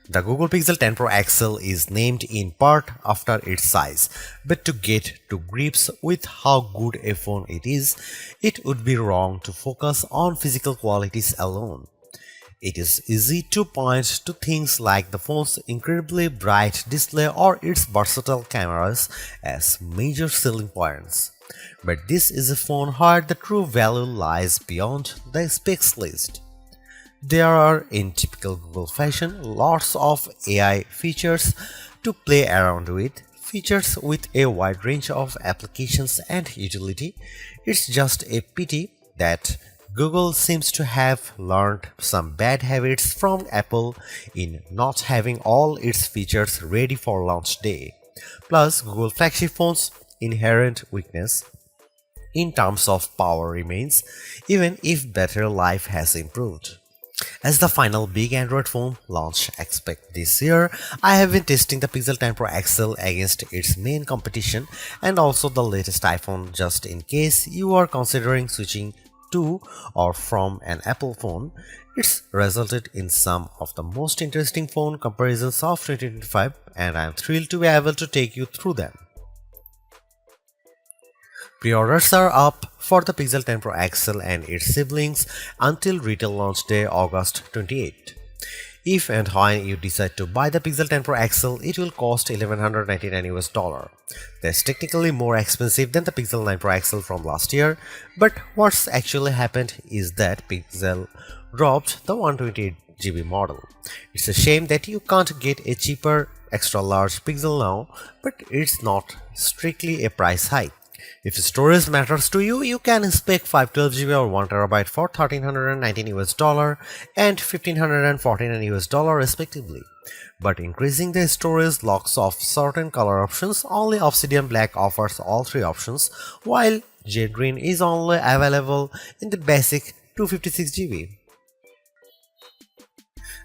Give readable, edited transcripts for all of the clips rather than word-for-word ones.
The Google Pixel 10 Pro XL is named in part after its size, but to get to grips with how good a phone it is, it would be wrong to focus on physical qualities alone. It is easy to point to things like the phone's incredibly bright display or its versatile cameras as major selling points. But this is a phone where the true value lies beyond the specs list. There are, in typical Google fashion, lots of AI features to play around with, features with a wide range of applications and utility. It's just a pity that Google seems to have learned some bad habits from Apple in not having all its features ready for launch day. Plus, Google flagship phones' inherent weakness in terms of power remains, even if battery life has improved. As the final big Android phone launch expect this year, I have been testing the Pixel 10 Pro XL against its main competition and also the latest iPhone just in case you are considering switching to or from an Apple phone. It's resulted in some of the most interesting phone comparisons of 2025 and I am thrilled to be able to take you through them. Pre-orders are up for the Pixel 10 Pro XL and its siblings until retail launch day August 28. If and when you decide to buy the Pixel 10 Pro XL, it will cost $1,199. That's technically more expensive than the Pixel 9 Pro XL from last year, but what's actually happened is that Pixel dropped the 128GB model. It's a shame that you can't get a cheaper extra large Pixel now, but it's not strictly a price hike. If storage matters to you, you can spec 512GB or 1TB for $1,319 and $1,549 respectively. But increasing the storage locks off certain color options. Only Obsidian Black offers all three options, while Jade Green is only available in the basic 256GB.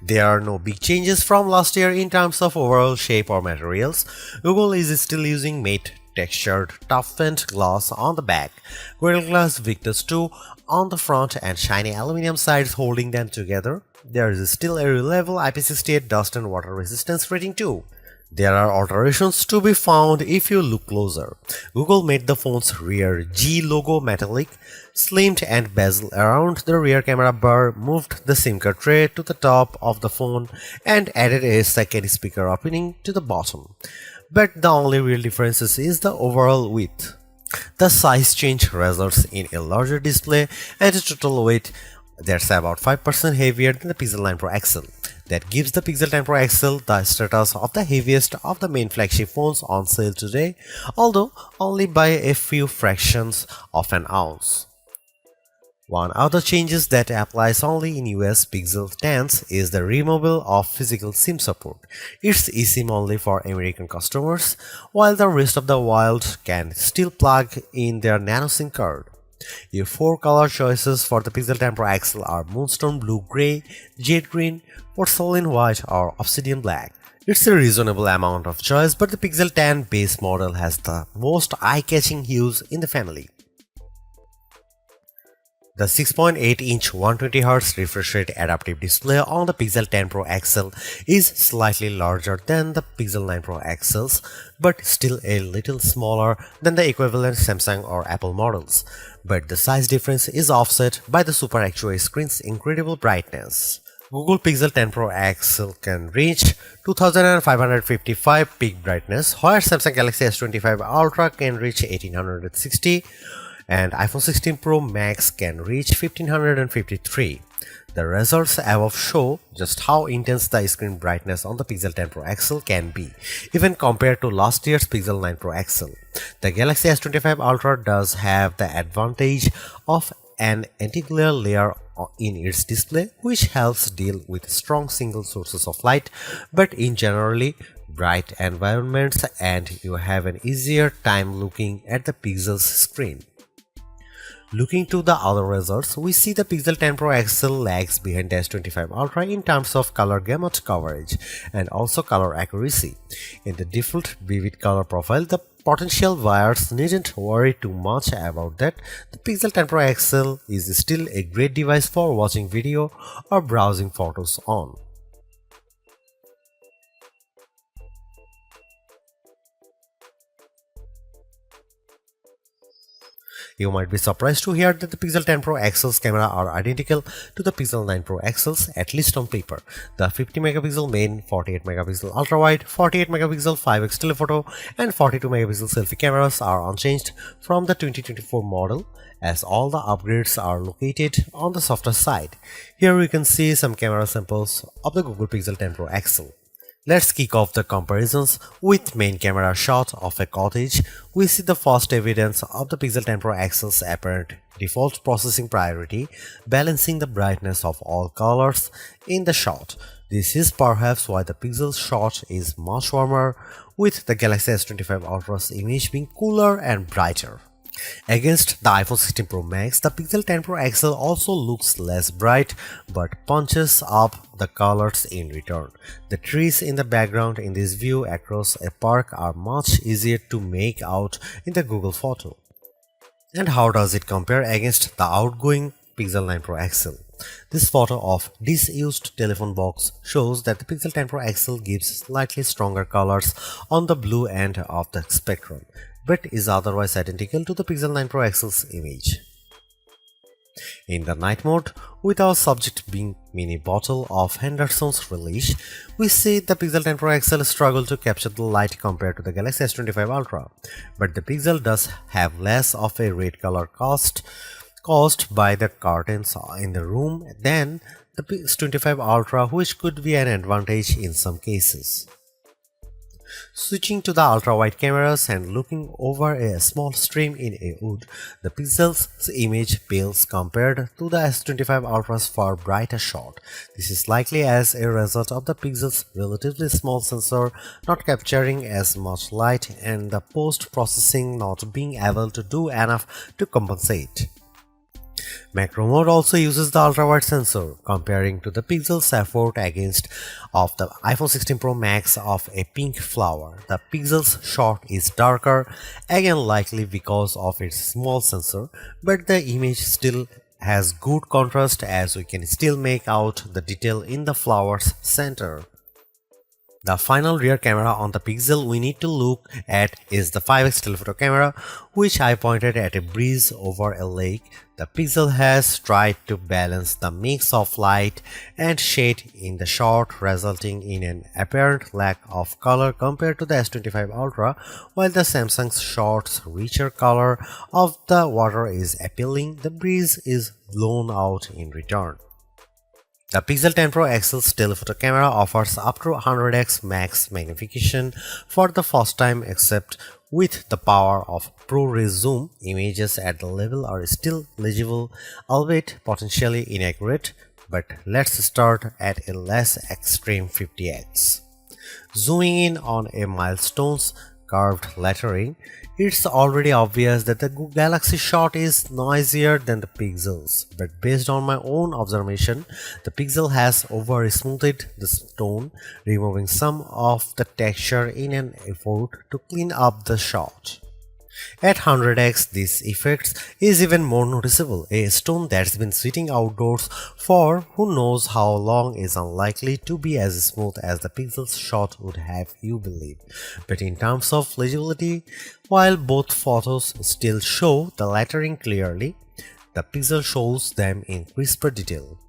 There are no big changes from last year in terms of overall shape or materials. Google is still using matte textured toughened glass on the back, Gorilla Glass Victus 2 on the front and shiny aluminum sides holding them together. There is still a reliable IP68 dust and water resistance rating too. There are alterations to be found if you look closer. Google made the phone's rear G logo metallic, slimmed and bezel around the rear camera bar, moved the SIM card tray to the top of the phone and added a second speaker opening to the bottom. But the only real difference is the overall width. The size change results in a larger display and a total weight that's about 5% heavier than the Pixel 9 Pro XL. That gives the Pixel 10 Pro XL the status of the heaviest of the main flagship phones on sale today, although only by a few fractions of an ounce. One other changes that applies only in US Pixel 10s is the removal of physical SIM support. It's eSIM only for American customers, while the rest of the world can still plug in their nano SIM card. Your four color choices for the Pixel 10 Pro XL are Moonstone Blue Gray, Jade Green, Porcelain White or Obsidian Black. It's a reasonable amount of choice, but the Pixel 10 base model has the most eye-catching hues in the family. The 6.8-inch 120Hz refresh rate adaptive display on the Pixel 10 Pro XL is slightly larger than the Pixel 9 Pro XLs, but still a little smaller than the equivalent Samsung or Apple models. But the size difference is offset by the Super Actua screen's incredible brightness. Google Pixel 10 Pro XL can reach 2555 peak brightness, while Samsung Galaxy S25 Ultra can reach 1860. And iPhone 16 Pro Max can reach 1553. The results above show just how intense the screen brightness on the Pixel 10 Pro XL can be, even compared to last year's Pixel 9 Pro XL. The Galaxy S25 Ultra does have the advantage of an anti-glare layer in its display, which helps deal with strong single sources of light, but in generally bright environments, and you have an easier time looking at the Pixel's screen. Looking to the other results, we see the Pixel 10 Pro XL lags behind the S25 Ultra in terms of color gamut coverage and also color accuracy. In the default vivid color profile, the potential buyers needn't worry too much about that. The Pixel 10 Pro XL is still a great device for watching video or browsing photos on. You might be surprised to hear that the Pixel 10 Pro XL's camera are identical to the Pixel 9 Pro XL's, at least on paper. The 50 megapixel main, 48 megapixel ultra-wide, 48 megapixel 5x telephoto and 42 megapixel selfie cameras are unchanged from the 2024 model, as all the upgrades are located on the softer side. Here we can see some camera samples of the Google Pixel 10 Pro XL. Let's kick off the comparisons with main camera shot of a cottage. We see the first evidence of the Pixel 10 Pro XL's apparent default processing priority, balancing the brightness of all colors in the shot. This is perhaps why the Pixel shot is much warmer, with the Galaxy S25 Ultra's image being cooler and brighter. Against the iPhone 16 Pro Max, the Pixel 10 Pro XL also looks less bright but punches up the colors in return. The trees in the background in this view across a park are much easier to make out in the Google photo. And how does it compare against the outgoing Pixel 9 Pro XL? This photo of disused telephone box shows that the Pixel 10 Pro XL gives slightly stronger colors on the blue end of the spectrum, but is otherwise identical to the Pixel 9 Pro XL's image. In the night mode, with our subject being mini bottle of Henderson's relish, we see the Pixel 10 Pro XL struggle to capture the light compared to the Galaxy S25 Ultra, but the Pixel does have less of a red color caused by the curtains in the room than the S25 Ultra, which could be an advantage in some cases. Switching to the ultra-wide cameras and looking over a small stream in a wood, the Pixel's image pales compared to the S25 Ultra's far brighter shot. This is likely as a result of the Pixel's relatively small sensor not capturing as much light and the post-processing not being able to do enough to compensate. Macro mode also uses the ultra-wide sensor, comparing to the Pixel's effort against of the iPhone 16 Pro Max of a pink flower. The Pixel's shot is darker, again likely because of its small sensor, but the image still has good contrast as we can still make out the detail in the flower's center. The final rear camera on the Pixel we need to look at is the 5x telephoto camera, which I pointed at a breeze over a lake. The Pixel has tried to balance the mix of light and shade in the shot, resulting in an apparent lack of color compared to the S25 Ultra, while the Samsung's shot's richer color of the water is appealing. The breeze is blown out in return. The Pixel 10 Pro XL's telephoto camera offers up to 100x max magnification for the first time, except with the power of ProRes zoom. Images at the level are still legible, albeit potentially inaccurate, but let's start at a less extreme 50x. Zooming in on a milestone's curved lettering, it's already obvious that the Galaxy shot is noisier than the Pixel's, but based on my own observation, the Pixel has over-smoothed the stone, removing some of the texture in an effort to clean up the shot. At 100x, this effect is even more noticeable. A stone that's been sitting outdoors for who knows how long is unlikely to be as smooth as the Pixel's shot would have you believe. But in terms of legibility, while both photos still show the lettering clearly, the Pixel shows them in crisper detail.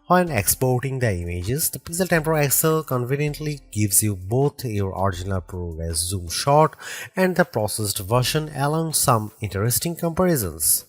When exporting the images, the Pixel 10 Pro XL conveniently gives you both your original ProRes zoom shot and the processed version, along some interesting comparisons.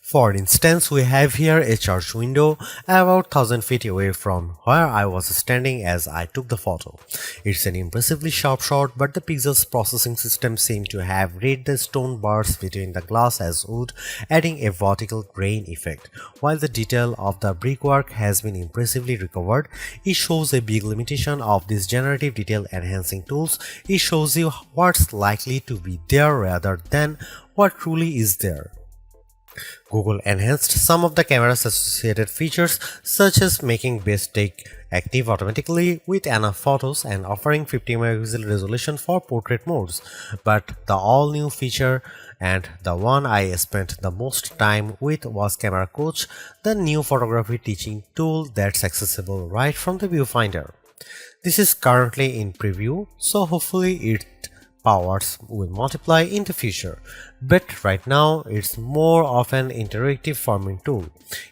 For instance, we have here a church window about 1000 feet away from where I was standing as I took the photo. It's an impressively sharp shot, but the Pixel's processing system seemed to have read the stone bars between the glass as wood, adding a vertical grain effect. While the detail of the brickwork has been impressively recovered, it shows a big limitation of these generative detail enhancing tools. It shows you what's likely to be there rather than what truly is there. Google enhanced some of the camera's associated features, such as making best take active automatically with enough photos and offering 50 megapixel resolution for portrait modes. But the all-new feature, and the one I spent the most time with, was Camera Coach, the new photography teaching tool that's accessible right from the viewfinder. This is currently in preview, so hopefully it powers will multiply in the future, but right now it's more of an interactive forming tool.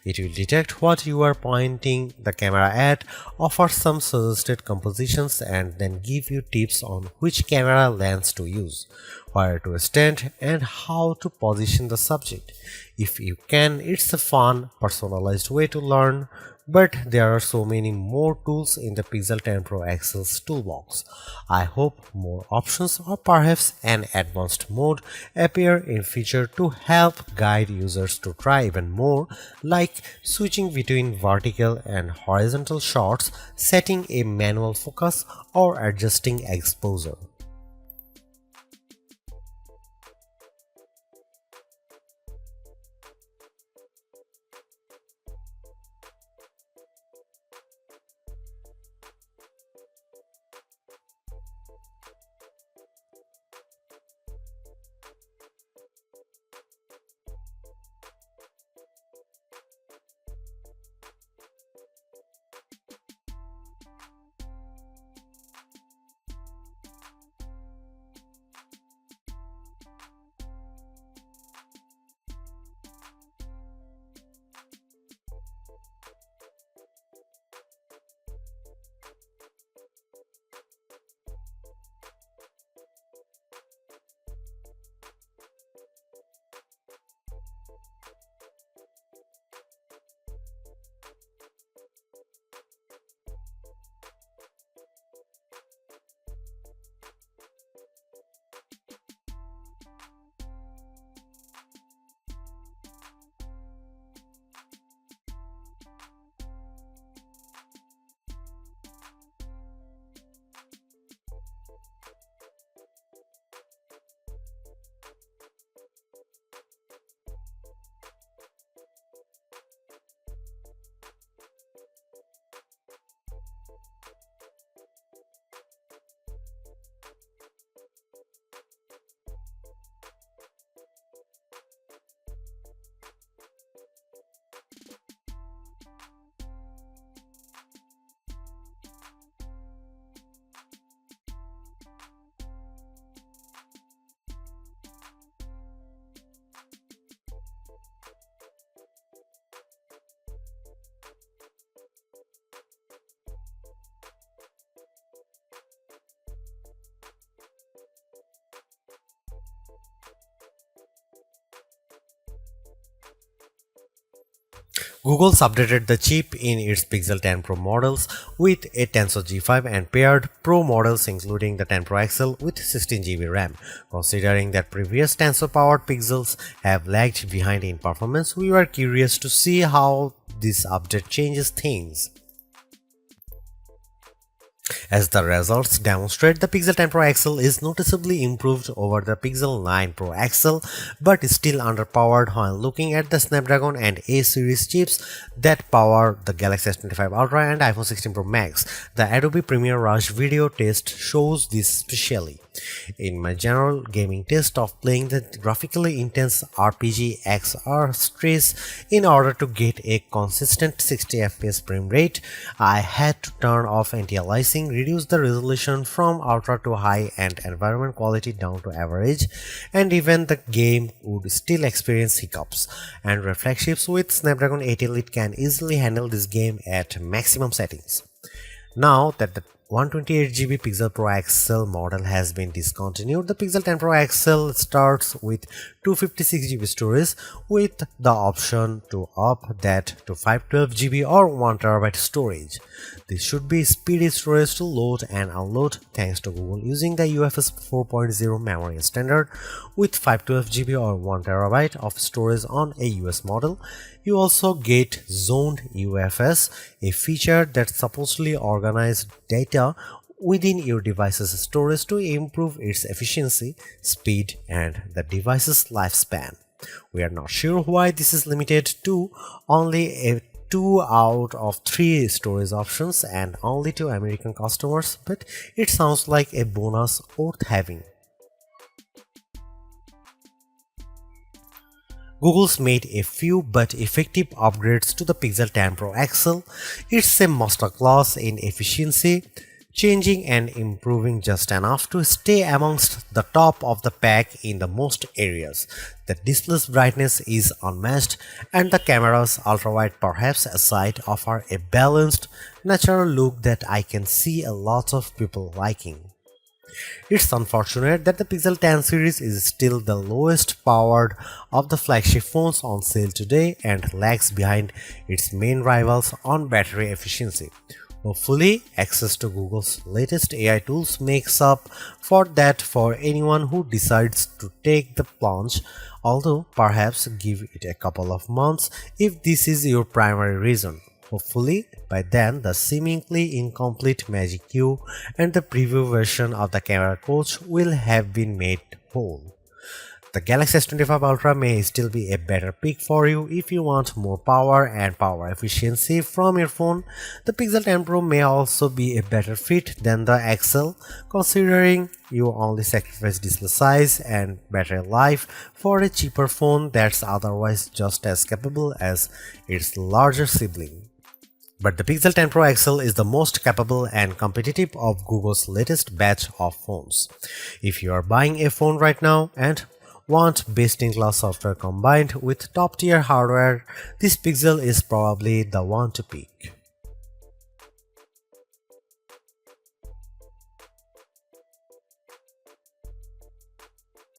It will detect what you are pointing the camera at, offer some suggested compositions, and then give you tips on which camera lens to use, where to stand, and how to position the subject. If you can, it's a fun, personalized way to learn. But there are so many more tools in the Pixel 10 Pro XL's toolbox. I hope more options or perhaps an advanced mode appear in future to help guide users to try even more, like switching between vertical and horizontal shots, setting a manual focus, or adjusting exposure. Google's updated the chip in its Pixel 10 Pro models with a Tensor G5 and paired Pro models including the 10 Pro XL with 16GB RAM. Considering that previous Tensor-powered Pixels have lagged behind in performance, we were curious to see how this update changes things. As the results demonstrate, the Pixel 10 Pro XL is noticeably improved over the Pixel 9 Pro XL, but is still underpowered when looking at the Snapdragon and A series chips that power the Galaxy S25 Ultra and iPhone 16 Pro Max. The Adobe Premiere Rush video test shows this specially. In my general gaming test of playing the graphically intense RPG XR Stress in order to get a consistent 60 FPS frame rate, I had to turn off anti-aliasing, reduce the resolution from ultra to high and environment quality down to average, and even the game would still experience hiccups. And reflections with Snapdragon 8 Elite can easily handle this game at maximum settings. Now that the 128GB Pixel Pro XL model has been discontinued, the Pixel 10 Pro XL starts with 256GB storage with the option to up that to 512GB or 1TB storage. This should be speedy storage to load and unload thanks to Google using the UFS 4.0 memory standard with 512GB or 1TB of storage on a US model. You also get zoned UFS, a feature that supposedly organizes data within your device's storage to improve its efficiency, speed, and the device's lifespan. We are not sure why this is limited to only a 2 out of 3 storage options and only to American customers, but it sounds like a bonus worth having. Google's made a few but effective upgrades to the Pixel 10 Pro XL. It's a masterclass in efficiency, changing and improving just enough to stay amongst the top of the pack in the most areas. The display's brightness is unmatched, and the camera's ultrawide perhaps aside offer a balanced, natural look that I can see a lot of people liking. It's unfortunate that the Pixel 10 series is still the lowest powered of the flagship phones on sale today and lags behind its main rivals on battery efficiency. Hopefully, access to Google's latest AI tools makes up for that for anyone who decides to take the plunge, although perhaps give it a couple of months if this is your primary reason. Hopefully, by then the seemingly incomplete Magic Q and the preview version of the camera coach will have been made whole. The Galaxy S25 Ultra may still be a better pick for you if you want more power and power efficiency from your phone. The Pixel 10 Pro may also be a better fit than the XL, considering you only sacrifice display size and battery life for a cheaper phone that's otherwise just as capable as its larger sibling. But the Pixel 10 Pro XL is the most capable and competitive of Google's latest batch of phones. If you are buying a phone right now and want best-in-class software combined with top-tier hardware, this Pixel is probably the one to pick.